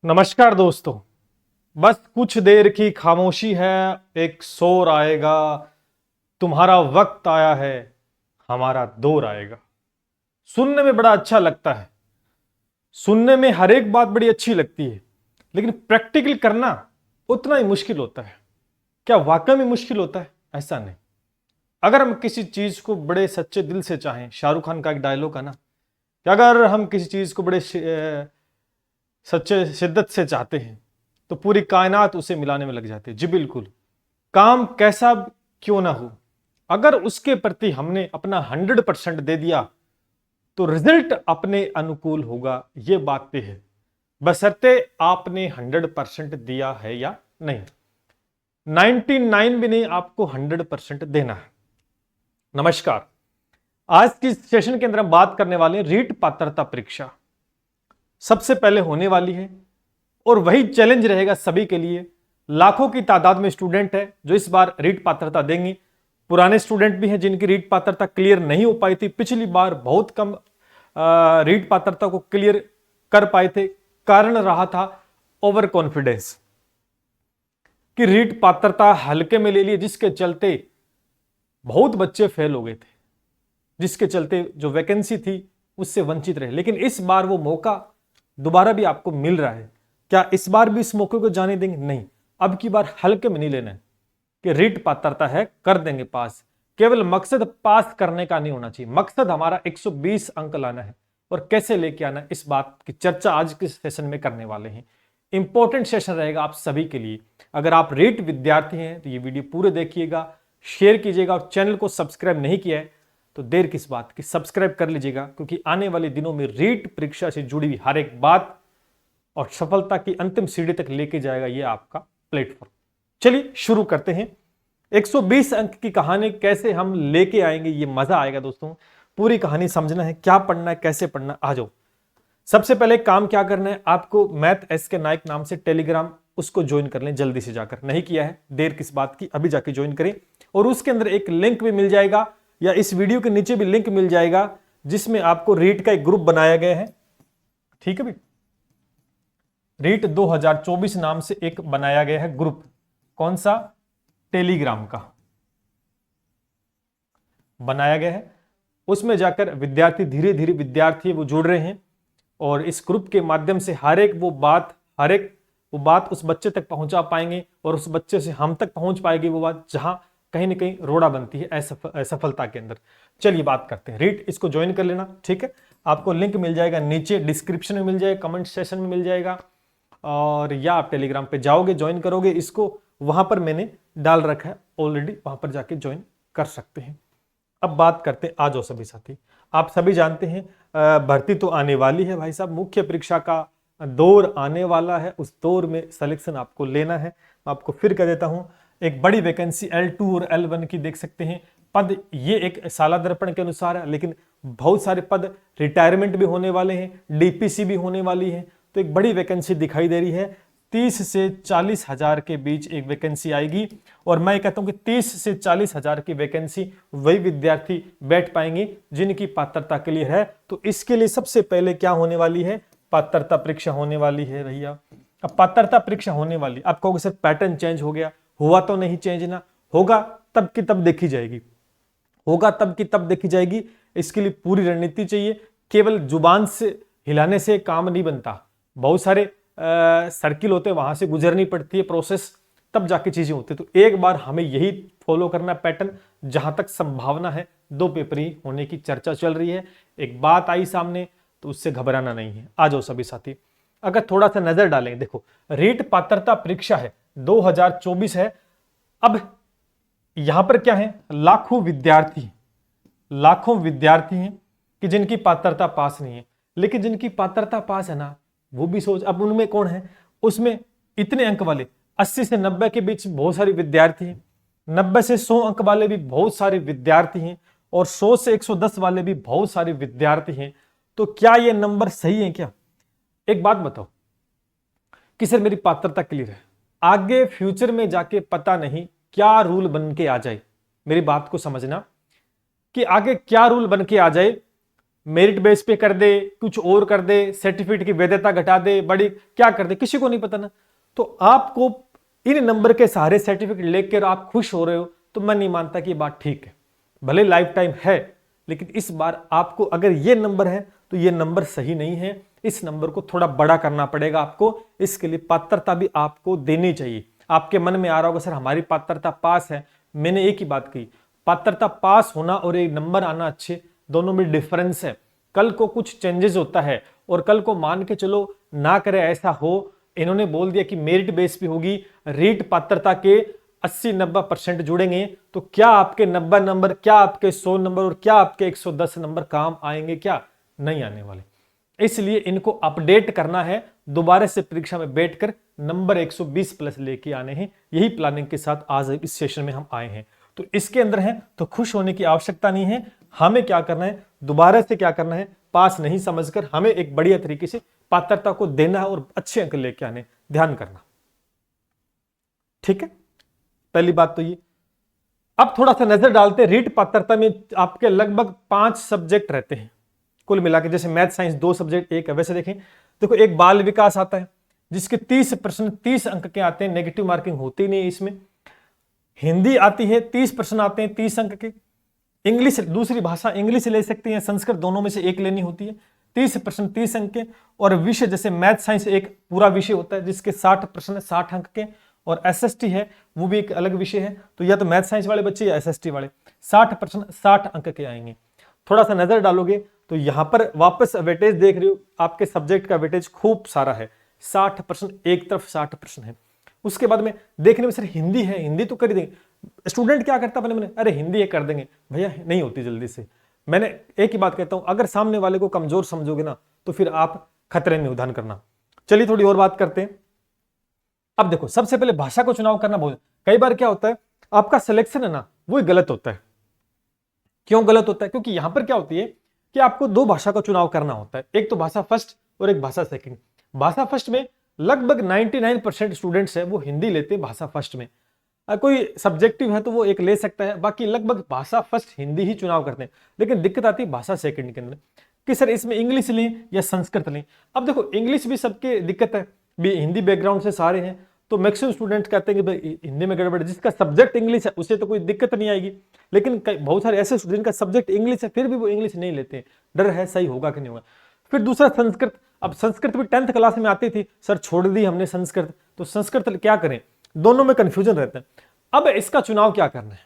नमस्कार दोस्तों। बस कुछ देर की खामोशी है, एक शोर आएगा। तुम्हारा वक्त आया है, हमारा दौर आएगा। सुनने में बड़ा अच्छा लगता है, सुनने में हर एक बात बड़ी अच्छी लगती है, लेकिन प्रैक्टिकल करना उतना ही मुश्किल होता है। क्या वाकई में मुश्किल होता है? ऐसा नहीं। अगर हम किसी चीज को बड़े सच्चे दिल से चाहें, शाहरुख खान का एक डायलॉग है ना कि अगर हम किसी चीज को बड़े सच्चे शिद्दत से चाहते हैं तो पूरी कायनात उसे मिलाने में लग जाती है। जी बिल्कुल। काम कैसा क्यों ना हो, अगर उसके प्रति हमने अपना 100% दे दिया तो रिजल्ट अपने अनुकूल होगा। यह बात तय है, बशर्ते आपने 100% दिया है या नहीं। 99 भी नहीं, आपको 100% देना है। नमस्कार। आज की सेशन के अंदर हम बात करने वाले हैं रीट पात्रता परीक्षा सबसे पहले होने वाली है और वही चैलेंज रहेगा सभी के लिए। लाखों की तादाद में स्टूडेंट है जो इस बार रीट पात्रता देंगे। पुराने स्टूडेंट भी हैं जिनकी रीट पात्रता क्लियर नहीं हो पाई थी। पिछली बार बहुत कम रीट पात्रता को क्लियर कर पाए थे। कारण रहा था ओवर कॉन्फिडेंस कि रीट पात्रता हल्के में ले लिए, जिसके चलते बहुत बच्चे फेल हो गए थे, जिसके चलते जो वैकेंसी थी उससे वंचित रहे। लेकिन इस बार वो मौका दोबारा भी आपको मिल रहा है। क्या इस बार भी इस मौके को जाने देंगे? नहीं। अब की बार हल्के में नहीं लेना है कि रीट पात्रता है, कर देंगे पास। केवल मकसद पास करने का नहीं होना चाहिए, मकसद हमारा 120 अंक लाना है। और कैसे लेके आना है, इस बात की चर्चा आज के सेशन में करने वाले हैं। इंपॉर्टेंट सेशन रहेगा आप सभी के लिए। अगर आप रीट विद्यार्थी हैं तो ये वीडियो पूरे देखिएगा, शेयर कीजिएगा और चैनल को सब्सक्राइब नहीं किया है तो देर किस बात की, सब्सक्राइब कर लीजिएगा, क्योंकि आने वाले दिनों में रीट परीक्षा से जुड़ी हुई हर एक बात और सफलता की अंतिम सीढ़ी तक लेके जाएगा ये आपका प्लेटफॉर्म। चलिए शुरू करते हैं। 120 अंक की कहानी कैसे हम लेके आएंगे, ये मजा आएगा दोस्तों। पूरी कहानी समझना है, क्या पढ़ना है, कैसे पढ़ना। आ जाओ। सबसे पहले काम क्या करना है, आपको मैथ एस के नायक नाम से टेलीग्राम, उसको ज्वाइन कर लें जल्दी से जाकर। नहीं किया है, देर किस बात की, अभी जाके ज्वाइन करें। और उसके अंदर एक लिंक भी मिल जाएगा, या इस वीडियो के नीचे भी लिंक मिल जाएगा, जिसमें आपको रीट का एक ग्रुप बनाया गया है। ठीक है भाई, रीट 2024 नाम से एक बनाया गया है ग्रुप। कौन सा? टेलीग्राम का बनाया गया है। उसमें जाकर विद्यार्थी धीरे धीरे विद्यार्थी वो जुड़ रहे हैं और इस ग्रुप के माध्यम से हर एक वो बात उस बच्चे तक पहुंचा पाएंगे और उस बच्चे से हम तक पहुंच पाएगी वो बात जहां कहीं ना कहीं रोड़ा बनती है असफलता के अंदर। चलिए बात करते हैं। रीट इसको ज्वाइन कर लेना, ठीक है। आपको लिंक मिल जाएगा नीचे डिस्क्रिप्शन में मिल जाएगा, कमेंट सेशन में मिल जाएगा, और या आप टेलीग्राम पे जाओगे ज्वाइन करोगे इसको, वहां पर मैंने डाल रखा है ऑलरेडी, वहां पर जाके ज्वाइन कर सकते हैं। अब बात करते हैं, आ जाओ सभी साथी। आप सभी जानते हैं भर्ती तो आने वाली है भाई साहब, मुख्य परीक्षा का दौर आने वाला है। उस दौर में सिलेक्शन आपको लेना है। मैं आपको फिर कह देता हूं, एक बड़ी वैकेंसी L2 और L1 की देख सकते हैं। पद ये एक साला दर्पण के अनुसार है, लेकिन बहुत सारे पद रिटायरमेंट भी होने वाले हैं, डीपीसी भी होने वाली है। तो एक बड़ी वैकेंसी दिखाई दे रही है। 30 से 40 हजार के बीच एक वैकेंसी आएगी। और मैं कहता हूं कि 30 से 40 हजार की वैकेंसी वही विद्यार्थी बैठ पाएंगे जिनकी पात्रता क्लियर है। तो इसके लिए सबसे पहले क्या होने वाली है, पात्रता परीक्षा होने वाली है भैया। अब पात्रता परीक्षा होने वाली, आप कहोगे सर पैटर्न चेंज हो गया, हुआ तो नहीं चेंज ना, होगा तब की तब देखी जाएगी, होगा तब की तब देखी जाएगी। इसके लिए पूरी रणनीति चाहिए, केवल जुबान से हिलाने से काम नहीं बनता। बहुत सारे सर्किल होते हैं, वहां से गुजरनी पड़ती है प्रोसेस, तब जाके चीजें होती है। तो एक बार हमें यही फॉलो करना पैटर्न। जहां तक संभावना है 2 पेपर ही होने की चर्चा चल रही है। एक बात आई सामने तो उससे घबराना नहीं है। आ जाओ सभी साथी। अगर थोड़ा सा नजर डालेंगे, देखो रीट पात्रता परीक्षा है 2024 है। अब यहां पर क्या है, लाखों विद्यार्थी हैं कि जिनकी पात्रता पास नहीं है। लेकिन जिनकी पात्रता पास है ना, वो भी सोच, अब उनमें कौन है, उसमें इतने अंक वाले 80 से 90 के बीच बहुत सारे विद्यार्थी हैं, 90 से 100 अंक वाले भी बहुत सारे विद्यार्थी हैं, और 100 से 110 वाले भी बहुत सारे विद्यार्थी हैं। तो क्या ये नंबर सही है क्या? एक बात बताओ कि सर मेरी पात्रता क्लियर है, आगे फ्यूचर में जाके पता नहीं क्या रूल बन के आ जाए। मेरी बात को समझना कि आगे क्या रूल बन के आ जाए, मेरिट बेस पे कर दे, कुछ और कर दे, सर्टिफिकेट की वैधता घटा दे, बड़ी क्या कर दे, किसी को नहीं पता ना। तो आपको इन नंबर के सहारे सर्टिफिकेट लेकर आप खुश हो रहे हो, तो मैं नहीं मानता कि ये बात ठीक है। भले लाइफ टाइम है, लेकिन इस बार आपको अगर ये नंबर है तो ये नंबर सही नहीं है। इस नंबर को थोड़ा बड़ा करना पड़ेगा आपको। इसके लिए पात्रता भी आपको देनी चाहिए। आपके मन में आ रहा होगा सर हमारी पात्रता पास है। मैंने एक ही बात कही, पात्रता पास होना और एक नंबर आना अच्छे, दोनों में डिफरेंस है। कल को कुछ चेंजेस होता है और कल को मान के चलो ना करे ऐसा हो, इन्होंने बोल दिया कि मेरिट बेस पे होगी, रीट पात्रता के 80-90% जुड़ेंगे, तो क्या आपके 90 नंबर, क्या आपके 100 नंबर और क्या आपके 110 नंबर काम आएंगे? क्या नहीं आने वाले। इसलिए इनको अपडेट करना है, दोबारा से परीक्षा में बैठकर नंबर 120 प्लस लेके आने हैं। यही प्लानिंग के साथ आज इस सेशन में हम आए हैं। तो इसके अंदर है तो खुश होने की आवश्यकता नहीं है। हमें क्या करना है, दोबारा से क्या करना है, पास नहीं समझकर हमें एक बढ़िया तरीके से पात्रता को देना है और अच्छे अंक लेके आने, ध्यान करना। ठीक है, पहली बात तो ये। अब थोड़ा सा नजर डालते हैं, रीट पात्रता में आपके लगभग 5 सब्जेक्ट रहते हैं कुल मिला के। जैसे मैथ साइंस 2 सब्जेक्ट एक है, वैसे देखें देखो एक बाल विकास आता है जिसके 30 प्रश्न 30 अंक के आते हैं, नेगेटिव मार्किंग होती नहीं इसमें। हिंदी आती है 30 प्रश्न आते हैं 30 अंक के। इंग्लिश, दूसरी भाषा इंग्लिश ले सकते हैं, संस्कृत, दोनों में से एक लेनी होती है, 30 प्रश्न 30 अंक के। और विषय जैसे मैथ साइंस एक पूरा विषय होता है जिसके 60 प्रश्न 60 अंक के, और एसएसटी है वो भी एक अलग विषय है। तो या तो मैथ साइंस वाले बच्चे या एसएसटी वाले, 60 प्रश्न 60 अंक के आएंगे। थोड़ा सा नजर डालोगे तो यहां पर वापस वेटेज देख रहे हो, आपके सब्जेक्ट का वेटेज खूब सारा है, 60 प्रश्न एक तरफ 60 प्रश्न है। उसके बाद में देखने में सर हिंदी है, हिंदी तो कर ही देंगे। स्टूडेंट क्या करता है, मैंने अरे हिंदी है कर देंगे, भैया नहीं होती जल्दी से। मैंने एक ही बात कहता हूं, अगर सामने वाले को कमजोर समझोगे ना तो फिर आप खतरे में उधान करना। चलिए थोड़ी और बात करते हैं। अब देखो सबसे पहले भाषा को चुनाव करना बहुत, कई बार क्या होता है आपका सिलेक्शन है ना वो गलत होता है। क्यों गलत होता है? क्योंकि यहां पर क्या होती है कि आपको 2 भाषा का चुनाव करना होता है, एक तो भाषा फर्स्ट और एक भाषा सेकंड। भाषा फर्स्ट में लगभग 99% स्टूडेंट्स है वो हिंदी लेते हैं भाषा फर्स्ट में। कोई सब्जेक्टिव है तो वो एक ले सकता है, बाकी लगभग भाषा फर्स्ट हिंदी ही चुनाव करते हैं। लेकिन दिक्कत आती है भाषा सेकंड के अंदर कि सर इसमें इंग्लिश लें या संस्कृत लें। अब देखो इंग्लिश भी सबके दिक्कत है, भी हिंदी बैकग्राउंड से सारे हैं, तो मैक्सिमम स्टूडेंट कहते हैं कि भाई हिंदी में गड़बड़, जिसका सब्जेक्ट इंग्लिश है उसे तो कोई दिक्कत नहीं आएगी। लेकिन बहुत सारे ऐसे स्टूडेंट का सब्जेक्ट इंग्लिश है फिर भी वो इंग्लिश नहीं लेते, डर है सही होगा कि नहीं होगा। फिर दूसरा संस्कृत। अब संस्कृत भी 10th क्लास में आती थी सर, छोड़ दी हमने संस्कृत, तो संस्कृत क्या करें, दोनों में कंफ्यूजन रहता है। अब इसका चुनाव क्या करना है,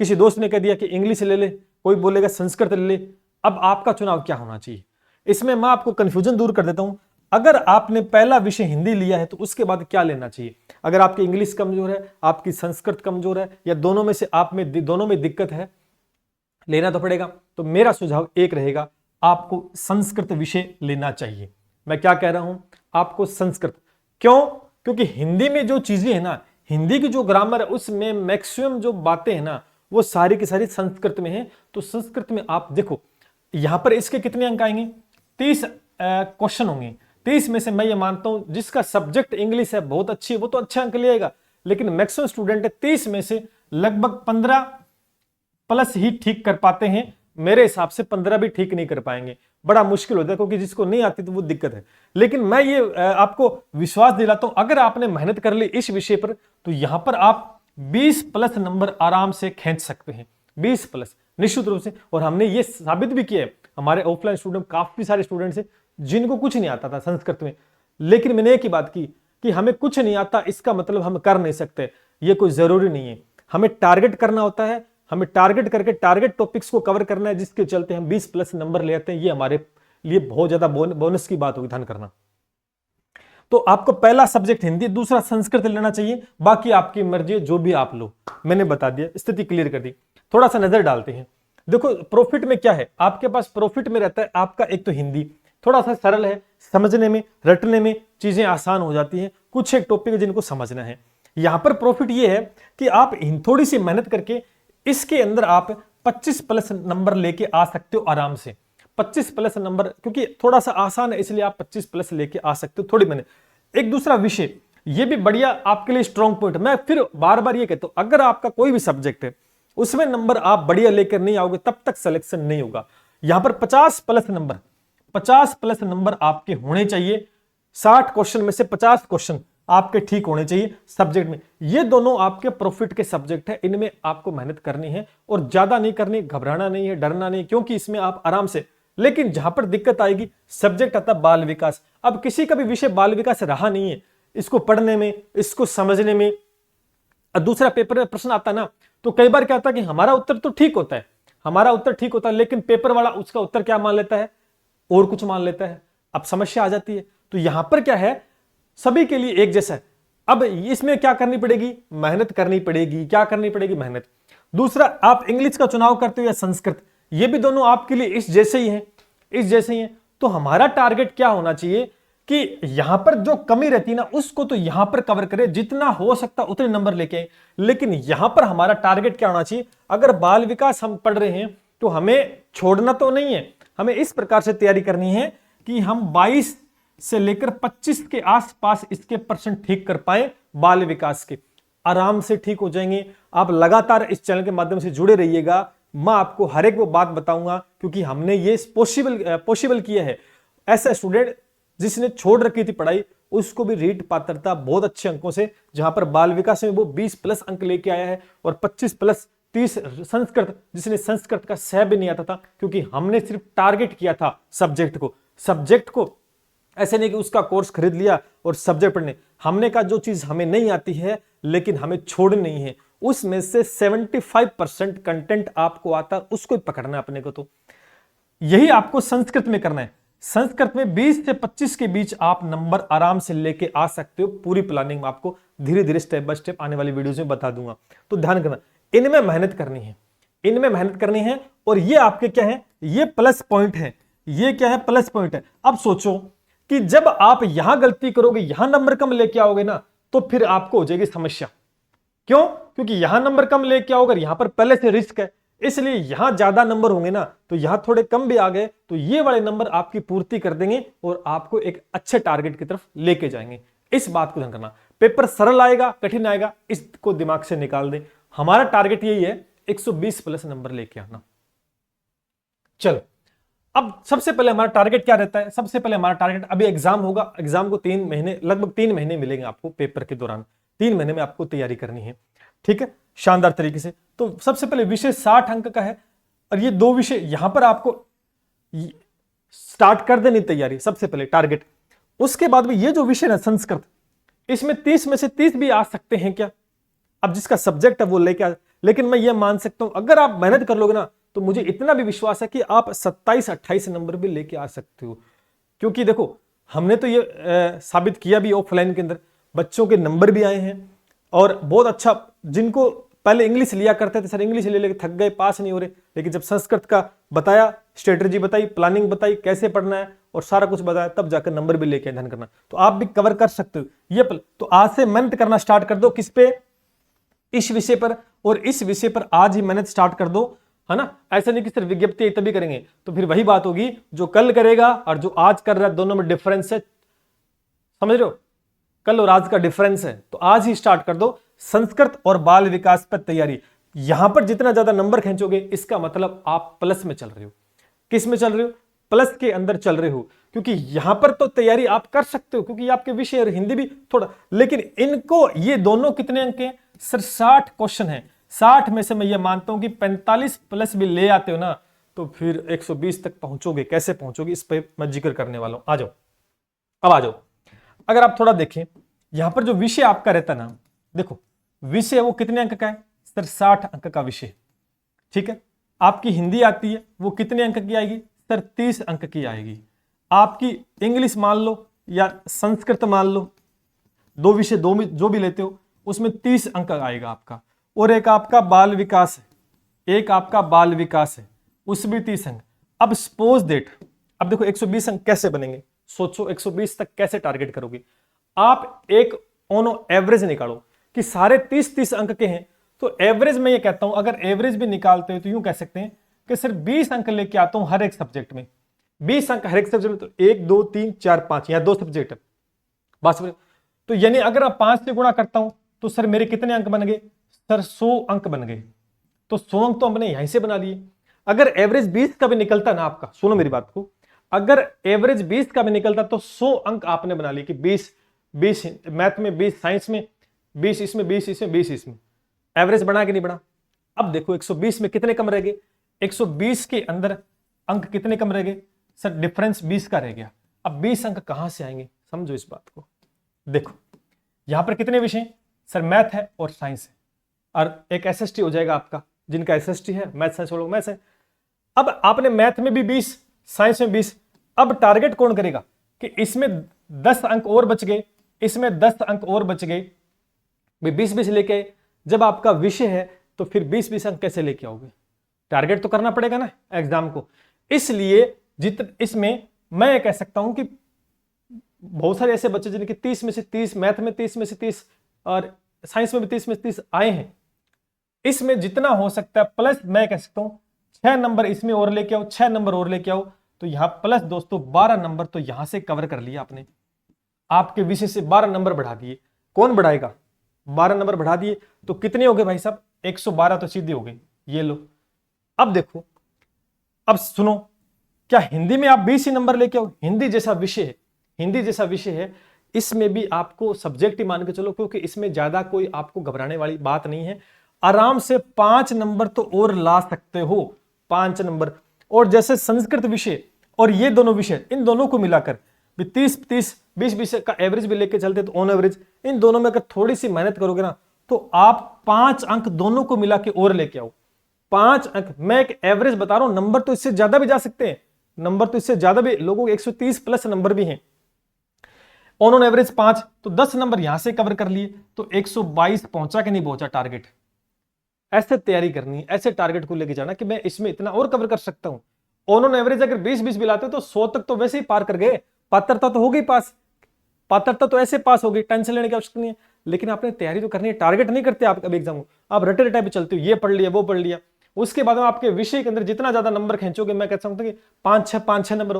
किसी दोस्त ने कह दिया कि इंग्लिश ले ले, कोई बोलेगा संस्कृत ले ले। अब आपका चुनाव क्या होना चाहिए, इसमें मैं आपको कंफ्यूजन दूर कर देता हूं। अगर आपने पहला विषय हिंदी लिया है तो उसके बाद क्या लेना चाहिए। अगर आपकी इंग्लिश कमजोर है, आपकी संस्कृत कमजोर है, या दोनों में से आप में दोनों में दिक्कत है, लेना तो पड़ेगा। तो मेरा सुझाव एक रहेगा, आपको संस्कृत विषय लेना चाहिए। मैं क्या कह रहा हूं, आपको संस्कृत। क्यों? क्योंकि हिंदी में जो चीजें है ना, हिंदी की जो ग्रामर है उसमें मैक्सिमम जो बातें है ना वो सारी की सारी संस्कृत में है। तो संस्कृत में आप देखो यहां पर इसके कितने अंक आएंगे, 30 क्वेश्चन होंगे। 30 में से मैं ये मानता हूं जिसका सब्जेक्ट इंग्लिश है बहुत अच्छी है वो तो अच्छे अंक लेगा, लेकिन मैक्सिमम स्टूडेंट 30 में से लगभग 15 प्लस ही ठीक कर पाते हैं। मेरे हिसाब से 15 भी ठीक नहीं कर पाएंगे, बड़ा मुश्किल होता है, क्योंकि जिसको नहीं आती तो वो दिक्कत है। लेकिन मैं ये आपको विश्वास दिलाता हूं, अगर आपने मेहनत कर ली इस विषय पर तो यहां पर आप 20 प्लस नंबर आराम से खींच सकते हैं, 20 प्लस निश्चित रूप से। और हमने ये साबित भी किया है, हमारे ऑफलाइन स्टूडेंट काफी सारे स्टूडेंट्स हैं जिनको कुछ नहीं आता था संस्कृत में, लेकिन मैंने एक ही बात की कि हमें कुछ नहीं आता इसका मतलब हम कर नहीं सकते, ये कोई जरूरी नहीं है। हमें टारगेट करना होता है, हमें टारगेट करके टारगेट टॉपिक्स को कवर करना है, जिसके चलते हम 20 प्लस नंबर ले आते हैं। ये हमारे लिए बहुत ज्यादा बोनस की बात होगी, ध्यान करना। तो आपको पहला सब्जेक्ट हिंदी, दूसरा संस्कृत लेना चाहिए, बाकी आपकी मर्जी, जो भी आप लो। मैंने बता दिया, स्थिति क्लियर कर दी। थोड़ा सा नजर डालते हैं। देखो प्रॉफिट में क्या है, आपके पास प्रॉफिट में रहता है आपका एक तो हिंदी, थोड़ा सा सरल है, समझने में रटने में चीजें आसान हो जाती हैं, कुछ एक टॉपिक है जिनको समझना है। यहां पर प्रॉफिट ये है कि आप थोड़ी सी मेहनत करके इसके अंदर आप 25 प्लस नंबर लेके आ सकते हो आराम से। 25 प्लस नंबर क्योंकि थोड़ा सा आसान है इसलिए आप 25 प्लस लेके आ सकते हो, थोड़ी मेहनत। एक दूसरा विषय ये भी बढ़िया आपके लिए स्ट्रॉन्ग पॉइंट। मैं फिर बार बार ये कहता हूं, अगर आपका कोई भी सब्जेक्ट है उसमें नंबर आप बढ़िया लेकर नहीं आओगे तब तक सिलेक्शन नहीं होगा। यहां पर 50 प्लस नंबर आपके होने चाहिए। 60 क्वेश्चन में से 50 क्वेश्चन आपके ठीक होने चाहिए सब्जेक्ट में। ये दोनों आपके प्रॉफिट के सब्जेक्ट है, इनमें आपको मेहनत करनी है और ज्यादा नहीं करनी, घबराना नहीं है, डरना नहीं, क्योंकि इसमें आप आराम से। लेकिन जहां पर दिक्कत आएगी सब्जेक्ट आता बाल विकास। अब किसी का भी विषय बाल विकास रहा नहीं है, इसको पढ़ने में, इसको समझने में, दूसरा पेपर में प्रश्न आता ना, तो कई बार क्या होता है कि हमारा उत्तर तो ठीक होता है, हमारा उत्तर ठीक होता है, लेकिन पेपर वाला उसका उत्तर क्या मान लेता है, और कुछ मान लेता है। अब समस्या आ जाती है। तो यहां पर क्या है, सभी के लिए एक जैसा है। अब इसमें क्या करनी पड़ेगी, मेहनत करनी पड़ेगी। क्या करनी पड़ेगी, मेहनत। दूसरा, आप इंग्लिश का चुनाव करते हो या संस्कृत, ये भी दोनों आपके लिए इस जैसे ही हैं, इस जैसे ही हैं। तो हमारा टारगेट क्या होना चाहिए कि यहां पर जो कमी रहती है ना, उसको तो यहां पर कवर करें, जितना हो सकता उतने नंबर लेके आए। लेकिन यहां पर हमारा टारगेट क्या होना चाहिए, अगर बाल विकास हम पढ़ रहे हैं तो हमें छोड़ना तो नहीं है, हमें इस प्रकार से तैयारी करनी है कि हम 22 से लेकर 25 के आसपास इसके परसेंट ठीक कर पाए। बाल विकास के आराम से ठीक हो जाएंगे। आप लगातार इस चैनल के माध्यम से जुड़े रहिएगा, मैं आपको हर एक वो बात बताऊंगा, क्योंकि हमने ये पॉसिबल किया है। ऐसा स्टूडेंट जिसने छोड़ रखी थी पढ़ाई, उसको भी रीट पात्रता बहुत अच्छे अंकों से, जहां पर बाल विकास में वो 20 प्लस अंक लेके आया है, और 25 प्लस 30 संस्कृत, जिसने संस्कृत का सह भी नहीं आता था, क्योंकि हमने सिर्फ टारगेट किया था सब्जेक्ट को। ऐसे नहीं कि उसका कोर्स खरीद लिया और सब्जेक्ट पढ़ने, हमने कहा जो चीज हमें नहीं आती है लेकिन हमें छोड़नी नहीं है, उसमें से 75% कंटेंट आपको आता है, उसको ही पकड़ना है अपने को। तो यही आपको संस्कृत में करना है। संस्कृत में 20 से 25 के बीच आप नंबर आराम से लेके आ सकते हो। पूरी प्लानिंग में आपको धीरे धीरे स्टेप बाय स्टेप आने वाली वीडियोस में बता दूंगा। तो ध्यान करना, इनमें मेहनत करनी है, इनमें मेहनत करनी है। और ये आपके क्या है, ये प्लस पॉइंट है। ये क्या है, प्लस पॉइंट है। अब सोचो कि जब आप यहां गलती करोगे, यहां नंबर कम लेके आओगे ना, तो फिर आपको हो जाएगी समस्या। क्यों? क्योंकि यहां नंबर कम लेके आओगे, यहां पर पहले से रिस्क है, इसलिए यहां ज्यादा नंबर होंगे ना, तो यहां थोड़े कम भी आ गए तो ये वाले नंबर आपकी पूर्ति कर देंगे और आपको एक अच्छे टारगेट की तरफ लेके जाएंगे। इस बात को ध्यान करना। पेपर सरल आएगा कठिन आएगा, इसको दिमाग से निकाल दे। हमारा टारगेट यही है 120 प्लस नंबर लेके आना। चलो, अब सबसे पहले हमारा टारगेट क्या रहता है, सबसे पहले हमारा टारगेट, अभी एग्जाम होगा, एग्जाम को 3 महीने, लगभग 3 महीने मिलेंगे आपको पेपर के दौरान। 3 महीने में आपको तैयारी करनी है, ठीक है, शानदार तरीके से। तो सबसे पहले विषय 60 अंक का है, और ये 2 विषय यहां पर आपको स्टार्ट कर देनी तैयारी, सबसे पहले टारगेट। उसके बाद में ये जो विषय है संस्कृत, इसमें 30 में से 30 भी आ सकते हैं क्या, अब जिसका सब्जेक्ट है वो लेके आ। लेकिन मैं ये मान सकता हूं अगर आप मेहनत कर लोगे ना, तो मुझे इतना भी विश्वास है कि आप 27-28 नंबर भी लेके आ सकते हो। क्योंकि देखो, हमने तो ये साबित किया भी ऑफलाइन के अंदर, बच्चों के नंबर भी आए हैं, और बहुत अच्छा। जिनको पहले इंग्लिश लिया करते थे, सर इंग्लिश ले लेके थक गए, पास नहीं हो रहे, लेकिन जब संस्कृत का बताया, स्ट्रेटेजी बताई, प्लानिंग बताई, कैसे पढ़ना है और सारा कुछ बताया, तब जाकर नंबर भी लेके ध्यान करना। तो आप भी कवर कर सकते हो ये तो आज से मेहनत करना स्टार्ट कर दो। किस पे? इस विषय पर, और इस विषय पर आज ही मेहनत स्टार्ट कर दो, है ना। ऐसा नहीं कि सिर्फ विज्ञप्ति तभी करेंगे, तो फिर वही बात होगी, जो कल करेगा और जो आज कर रहा है दोनों में डिफरेंस है, समझ रहे हो, कल और आज का डिफरेंस है। तो आज ही स्टार्ट कर दो संस्कृत और बाल विकास पर तैयारी। यहां पर जितना ज्यादा नंबर खींचोगे, इसका मतलब आप प्लस में चल रहे हो। किस में चल रहे हो? प्लस के अंदर चल रहे हो। क्योंकि यहां पर तो तैयारी आप कर सकते हो, क्योंकि आपके विषय और हिंदी भी थोड़ा, लेकिन इनको ये दोनों कितने अंक हैं सर? 60 क्वेश्चन है। 60 में से मैं ये मानता हूं कि 45 प्लस भी ले आते हो ना, तो फिर 120 तक पहुंचोगे। कैसे पहुंचोगे, इस पर मैं जिक्र करने वाला हूं। आ जाओ, अब आ जाओ। अगर आप थोड़ा देखें, यहां पर जो विषय आपका रहता है ना, देखो विषय वो कितने अंक का है सर? 60 अंक का विषय, ठीक है। आपकी हिंदी आती है, वो कितने अंक की आएगी सर? 30 अंक की आएगी। आपकी इंग्लिश मान लो या संस्कृत मान लो, 2 विषय, 2 जो भी लेते हो, उसमें 30 अंक आएगा आपका। और एक आपका बाल विकास है, एक आपका बाल विकास है, उसमें 30 अंक। अब सपोज दैट, अब देखो 120 अंक कैसे बनेंगे, सोचो 120 तक कैसे टारगेट करोगे आप। एक ऑन एवरेज निकालो कि सारे 30-30 अंक के हैं, तो एवरेज में ये कहता हूं, अगर एवरेज भी निकालते हैं तो यूं कह सकते हैं कि सिर्फ 20 अंक लेके आता हूं हर एक सब्जेक्ट में। 20 अंक हर एक सब्जेक्ट में, तो 1 2 3 4 5, यहां 2 सब्जेक्ट है बस। तो यानी अगर आप 5 से गुणा करता हूं तो सर मेरे कितने अंक बन गए सर? 100 अंक बन गए। तो 100 अंक तो हमने यहीं से बना लिए। अगर एवरेज 20 का भी निकलता ना आपका, सुनो मेरी बात को, अगर एवरेज 20 का भी निकलता तो 100 अंक आपने बना लिए कि 20 मैथ में, 20 साइंस में, 20 इसमें, 20 इसमें, 20 इसमें। एवरेज बढ़ा कि नहीं बढ़ा? अब देखो 120 में कितने कम रह गए? 120 के अंदर अंक कितने कम रह गए सर? डिफरेंस 20 का रह गया। अब 20 अंक कहां से आएंगे? समझो इस बात को। देखो यहां पर कितने विषय सर? मैथ है और साइंस है, और एक एसएसटी हो जाएगा आपका, जिनका एसएसटी है मैथ साइंस वालों मैथ है। अब आपने मैथ में भी 20, साइंस में 20। अब टारगेट कौन करेगा कि इसमें 10 अंक और बच गए, इसमें 10 अंक और बच गए, 20-20 लेके। जब आपका विषय है तो फिर 20-20 अंक कैसे लेके आओगे? टारगेट तो करना पड़ेगा ना एग्जाम को। इसलिए इसमें मैं ये कह सकता हूं कि बहुत सारे ऐसे बच्चे जिनके 30 में से 30, मैथ में 30 में से 30 और साइंस में भी 30 में से 30 आए हैं। इसमें जितना हो सकता है प्लस, मैं कह सकता हूं 6 नंबर इसमें और लेके आओ, 6 नंबर और लेके आओ, तो यहां प्लस दोस्तों 12 नंबर तो यहां से कवर कर लिया आपने। आपके विषय से 12 नंबर बढ़ा दिए। कौन बढ़ाएगा? 12 नंबर बढ़ा दिए तो कितने हो गए भाई साहब? 112 तो सीधे हो गए। ये लो। अब देखो, अब सुनो, क्या हिंदी में आप 20 ही नंबर लेके आओ? हिंदी जैसा विषय है, हिंदी जैसा विषय है, इसमें भी आपको सब्जेक्ट ही मान के चलो, क्योंकि इसमें ज्यादा कोई आपको घबराने वाली बात नहीं है। आराम से 5 नंबर तो और ला सकते हो, 5 नंबर। और जैसे संस्कृत विषय और ये दोनों विषय, इन दोनों को मिलाकर 30-30, 20-20 का एवरेज भी लेके चलते तो ऑन एवरेज इन दोनों में अगर थोड़ी सी मेहनत करोगे ना, तो आप 5 अंक दोनों को मिला के और लेके आओ। 5 अंक, मैं एक एवरेज बता रहा हूं, नंबर तो इससे ज्यादा भी जा सकते हैं, नंबर तो इससे ज्यादा भी, लोगों के 130 प्लस नंबर भी हैं। ऑन एवरेज 5, तो 10 नंबर यहां से कवर कर लिए, तो 122 पहुंचा कि नहीं पहुंचा टारगेट? ऐसे तैयारी करनी है, ऐसे टारगेट को लेके जाना कि मैं इसमें इतना और कवर कर सकता हूं। ऑन एवरेज अगर 20-20 भी लाते तो 100 तक तो वैसे ही पार कर गए, पात्रता तो हो गई पास, पात्रता तो ऐसे पास हो गई, टेंशन लेने की आवश्यकता नहीं है। लेकिन आपने तैयारी तो करनी है, टारगेट नहीं करते आप कभी एग्जाम को, आप रटे रटाए पे चलते हो, ये पढ़ लिया वो पढ़ लिया। उसके बाद में आपके विषय के अंदर जितना ज्यादा नंबर खींचोगे, मैं कहता हूं कि 5-6 नंबर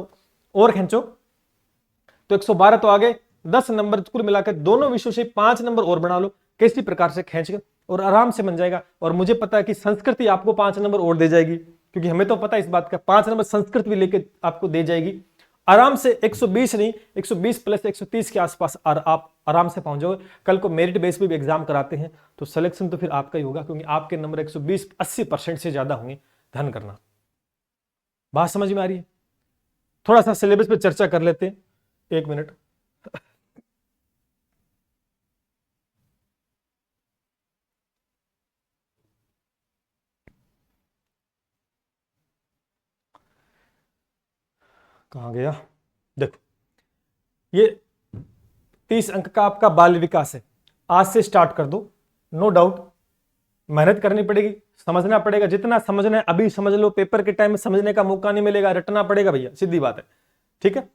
और खींचो तो 112 तो आ गए। 10 नंबर कुल मिलाकर दोनों विषयों से 5 नंबर और बना लो, किसी प्रकार से खींच के, और आराम से बन जाएगा। और मुझे पता है कि संस्कृति आपको 5 नंबर और दे जाएगी, क्योंकि हमें तो पता है इस बात का, 5 नंबर संस्कृत भी लेके आपको दे जाएगी आराम से। 120 नहीं, 120 प्लस 130 के आसपास आप आराम से पहुंच जाओगे। कल को मेरिट बेस पे भी एग्जाम कराते हैं तो सिलेक्शन तो फिर आपका ही होगा, क्योंकि आपके नंबर 120 80% से ज्यादा होंगे। ध्यान करना, बात समझ में आ रही है? थोड़ा सा सिलेबस पे चर्चा कर लेते हैं, 1 मिनट। कहां गया? देखो, ये 30 अंक का आपका बाल विकास है, आज से स्टार्ट कर दो। नो डाउट मेहनत करनी पड़ेगी, समझना पड़ेगा, जितना समझना है अभी समझ लो, पेपर के टाइम में समझने का मौका नहीं मिलेगा, रटना पड़ेगा भैया, सीधी बात है। ठीक है,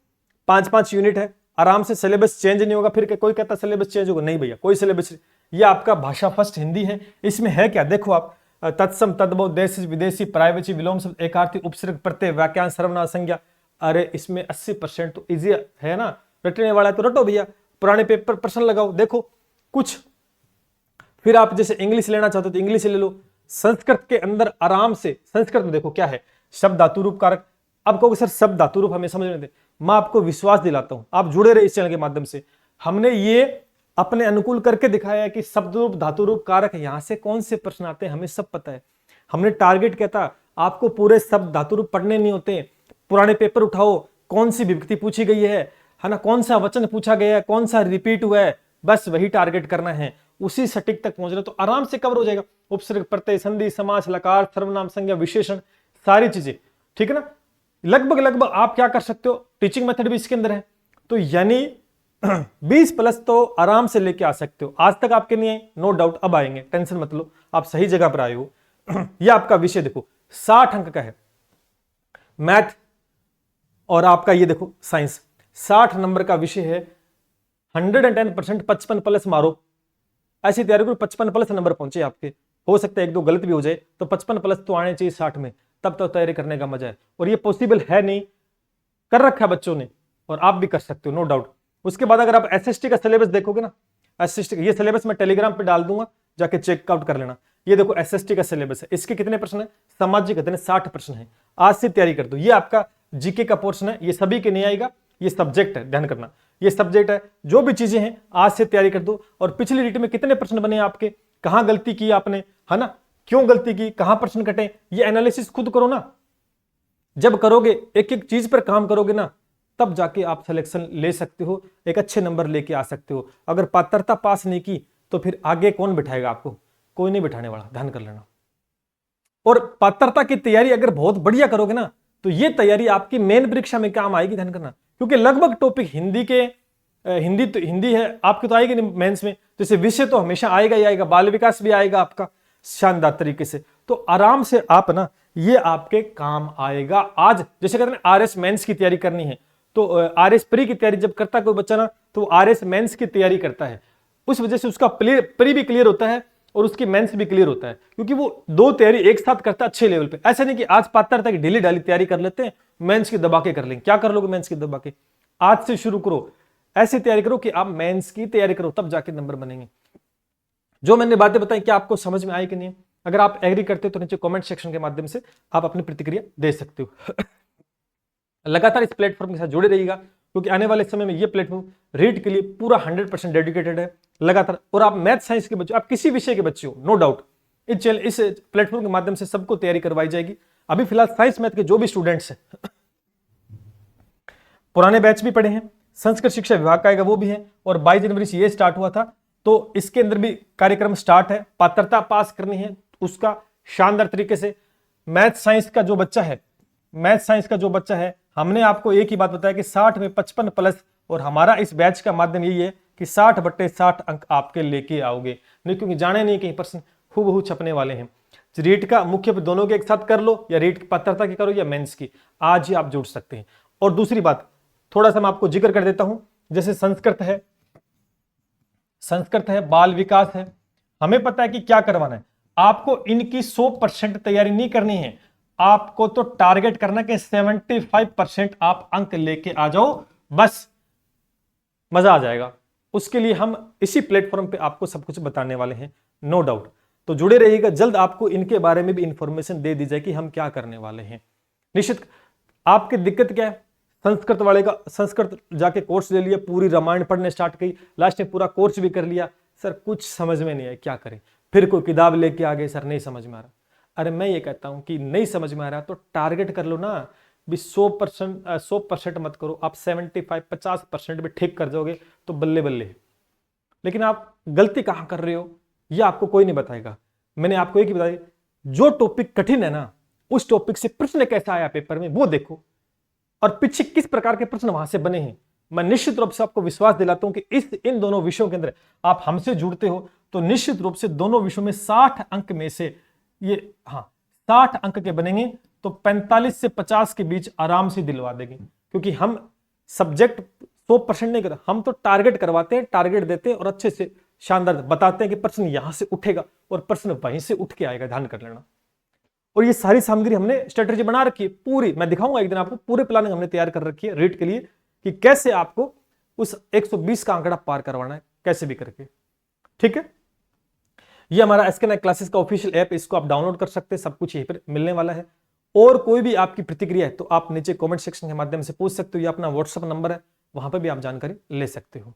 5-5 यूनिट है, आराम से। सिलेबस चेंज नहीं होगा, फिर कोई कहता सिलेबस चेंज होगा, नहीं भैया, कोई सिलेबस। ये आपका भाषा फर्स्ट हिंदी है, इसमें है क्या देखो आप, तत्सम, तद्भव, देशी, विदेशी, प्रायवाची, विलोम शब्द, एकार्थी, उपसर्ग, प्रत्यय, वाक्यांश, सर्वनाम, संज्ञा। अरे इसमें 80% तो इजी है ना, रटने वाला है तो रटो भैया, पुराने पेपर प्रश्न लगाओ, देखो कुछ। फिर आप जैसे इंग्लिश लेना चाहते हो तो इंग्लिश ले लो। संस्कृत के अंदर आराम से, संस्कृत में देखो क्या है, शब्द धातु रूप कारक। अब कहोगे सर शब्द धातु रूप हमें समझने दे, मैं आपको विश्वास दिलाता हूं, आप जुड़े रहे इस चैनल के माध्यम से। हमने ये अपने अनुकूल करके दिखाया है कि शब्द रूप, धातु रूप, कारक, यहां से कौन से प्रश्न आते हैं हमें सब पता है। हमने टारगेट किया था आपको पूरे शब्द धातु रूप पढ़ने नहीं होते, पुराने पेपर उठाओ, कौन सी विभक्ति पूछी गई है ना, कौन सा वचन पूछा गया है, कौन सा रिपीट हुआ है, बस वही टारगेट करना है, उसी सटीक तक पहुंच रहे तो आराम से कवर हो जाएगा। उपसर्ग, प्रत्यय, संधि, समास, लकार, सर्वनाम, संज्ञा, विशेषण, सारी चीजें। ठीक है ना, लगभग आप क्या कर सकते हो, टीचिंग मेथड भी इसके अंदर है, तो यानी 20 प्लस तो आराम से लेके आ सकते हो। आज तक आपके नहीं आए, नो डाउट अब आएंगे, टेंशन मत लो, आप सही जगह पर आए हो। यह आपका विषय देखो 60 अंक का है मैथ, और आपका ये देखो साइंस 60 नंबर का विषय है। 110% 55 प्लस मारो, ऐसी तैयारी करो 55 प्लस नंबर पहुंचे आपके। हो सकता है 1-2 गलत भी हो जाए, तो 55 प्लस तो आने चाहिए 60 में, तब तो तैयारी करने का मजा है। और ये पॉसिबल है नहीं, कर रखा है बच्चों ने, और आप भी कर सकते हो, नो डाउट। उसके बाद अगर आप एसएसटी का सिलेबस देखोगे ना, एसएसटी ये सिलेबस मैं टेलीग्राम पे डाल दूंगा, जाके चेकआउट कर लेना। ये देखो एसएसटी का सिलेबस है, इसके कितने प्रश्न है, सामाजिक कितने 60 प्रश्न है। आज से तैयारी कर दो। ये आपका जीके का पोर्शन है, ये सभी के नहीं आएगा, ये सब्जेक्ट है, ध्यान करना ये सब्जेक्ट है। जो भी चीजें हैं आज से तैयारी कर दो। और पिछली रीट में कितने प्रश्न बने आपके, कहां गलती की आपने, है ना, क्यों गलती की, कहां प्रश्न कटे, ये एनालिसिस खुद करो ना। जब करोगे, एक एक चीज पर काम करोगे ना, तब जाके आप सिलेक्शन ले सकते हो, एक अच्छे नंबर लेके आ सकते हो। अगर पात्रता पास नहीं की तो फिर आगे कौन बिठाएगा आपको, कोई नहीं बिठाने वाला, ध्यान कर लेना। और पात्रता की तैयारी अगर बहुत बढ़िया करोगे ना, तो ये तैयारी आपकी मेन परीक्षा में काम आएगी, ध्यान करना। क्योंकि लगभग टॉपिक हिंदी के, हिंदी है आपकी तो आएगी नहीं मेंस में, जैसे विषय तो हमेशा आएगा ही आएगा, बाल विकास भी आएगा आपका शानदार तरीके से। तो आराम से आप ना, ये आपके काम आएगा। आज जैसे कहते हैं आरएस मेंस की तैयारी करनी है, तो आरएस प्री की तैयारी जब करता है कोई बच्चा ना, तो आरएस मेंस की तैयारी करता है। उस वजह से उसका प्री भी क्लियर होता है और उसकी मेंस भी क्लियर होता है, क्योंकि वो दो तैयारी एक साथ करता है अच्छे लेवल पे। ऐसा नहीं कि आज पात्रता की ढीली ढाली तैयारी कर लेते हैं, मेंस की दबा के कर लेंगे। क्या कर लोगे मेंस की दबा के, आज से शुरू करो, ऐसी तैयारी करो कि आप मेंस की तैयारी करो, तब जाके नंबर बनेंगे। जो मैंने बातें बताई क्या आपको समझ में आई कि नहीं? अगर आप एग्री करते हो तो नीचे कमेंट सेक्शन के माध्यम से आप अपनी प्रतिक्रिया दे सकते हो। लगातार इस प्लेटफॉर्म के साथ जुड़े रहिएगा, क्योंकि आने वाले समय में ये प्लेटफॉर्म रीड के लिए पूरा 100% डेडिकेटेड है लगातार। और आप मैथ साइंस के बच्चे, आप किसी विषय के बच्चे हो, नो डाउट इस प्लेटफॉर्म के माध्यम से सबको तैयारी करवाई जाएगी। अभी फिलहाल साइंस मैथ के जो भी स्टूडेंट्स हैं, पुराने बैच भी पढ़े हैं, संस्कृत शिक्षा विभाग का आएगा वो भी है, और 22 जनवरी से ये स्टार्ट हुआ था, तो इसके अंदर भी कार्यक्रम स्टार्ट है। पात्रता पास करनी है उसका शानदार तरीके से। मैथ साइंस का जो बच्चा है, हमने आपको एक ही बात बताया कि 60 में 55 प्लस, और हमारा इस बैच का माध्यम यही है कि 60/60 अंक आपके लेके आओगे। नहीं, क्योंकि जाने नहीं कहीं प्रश्न हूबहू छपने वाले हैं। रीट का मुख्य दोनों के एक साथ कर लो, या रीट की पात्रता की करो या मेंस की, आज ही आप जुड़ सकते हैं। और दूसरी बात थोड़ा सा मैं आपको जिक्र कर देता हूं, जैसे संस्कृत है, बाल विकास है, हमें पता है कि क्या करवाना है। आपको इनकी 100% तैयारी नहीं करनी है, आपको तो टारगेट करना कि 75% आप अंक लेके आ जाओ, बस मजा आ जाएगा। उसके लिए हम इसी प्लेटफॉर्म पे आपको सब कुछ बताने वाले हैं, नो डाउट। तो जुड़े रहिएगा, जल्द आपको इनके बारे में भी इंफॉर्मेशन दे दी जाए कि हम क्या करने वाले हैं। निश्चित आपकी दिक्कत क्या है, संस्कृत वाले का संस्कृत जाके कोर्स ले लिया, पूरी रामायण पढ़ने स्टार्ट की, लास्ट में पूरा कोर्स भी कर लिया, सर कुछ समझ में नहीं आया, क्या करें। फिर कोई किताब लेके आ गए, सर नहीं समझ में आ रहा। अरे मैं ये कहता हूं कि नहीं समझ में आ रहा तो टारगेट कर लो ना, भी 100% मत करो, आप 75-50% भी ठीक कर जाओगे तो बल्ले बल्ले। लेकिन आप गलती कहां कर रहे हो ये आपको कोई नहीं बताएगा। मैंने आपको एक ही बताया, जो टॉपिक कठिन है ना, उस टॉपिक से प्रश्न कैसा आया पेपर में वो देखो, और पीछे किस प्रकार के प्रश्न वहां से बने हैं। मैं निश्चित रूप से आपको विश्वास दिलाता हूं कि इन दोनों विषयों के अंदर आप हमसे जुड़ते हो तो निश्चित रूप से दोनों विषयों में 60 अंक में से ये 60 अंक के बनेंगे, तो 45 से 50 के बीच आराम से दिलवा देंगे। क्योंकि हम सब्जेक्ट 100% नहीं कर, हम तो टारगेट करवाते हैं, टारगेट देते हैं और अच्छे से शानदार बताते हैं कि प्रश्न यहां से उठेगा और प्रश्न वहीं से उठ के आएगा, ध्यान कर लेना। और ये सारी सामग्री हमने स्ट्रेटजी बना रखी है पूरी, मैं दिखाऊंगा एक दिन आपको, पूरी प्लानिंग हमने तैयार कर रखी है रीट के लिए कि कैसे आपको उस 120 का आंकड़ा पार करवाना है, कैसे भी करके। ठीक है, ये हमारा एसके क्लासेस का ऑफिशियल ऐप, इसको आप डाउनलोड कर सकते हैं, सब कुछ यहीं पर मिलने वाला है। और कोई भी आपकी प्रतिक्रिया है तो आप नीचे कमेंट सेक्शन के माध्यम से पूछ सकते हो, या अपना व्हाट्सएप नंबर है, वहां पर भी आप जानकारी ले सकते हो।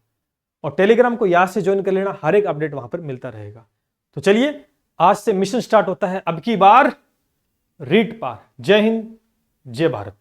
और टेलीग्राम को याद से ज्वाइन कर लेना, हर एक अपडेट वहां पर मिलता रहेगा। तो चलिए आज से मिशन स्टार्ट होता है, अब की बार रीट पार। जय हिंद, जय भारत।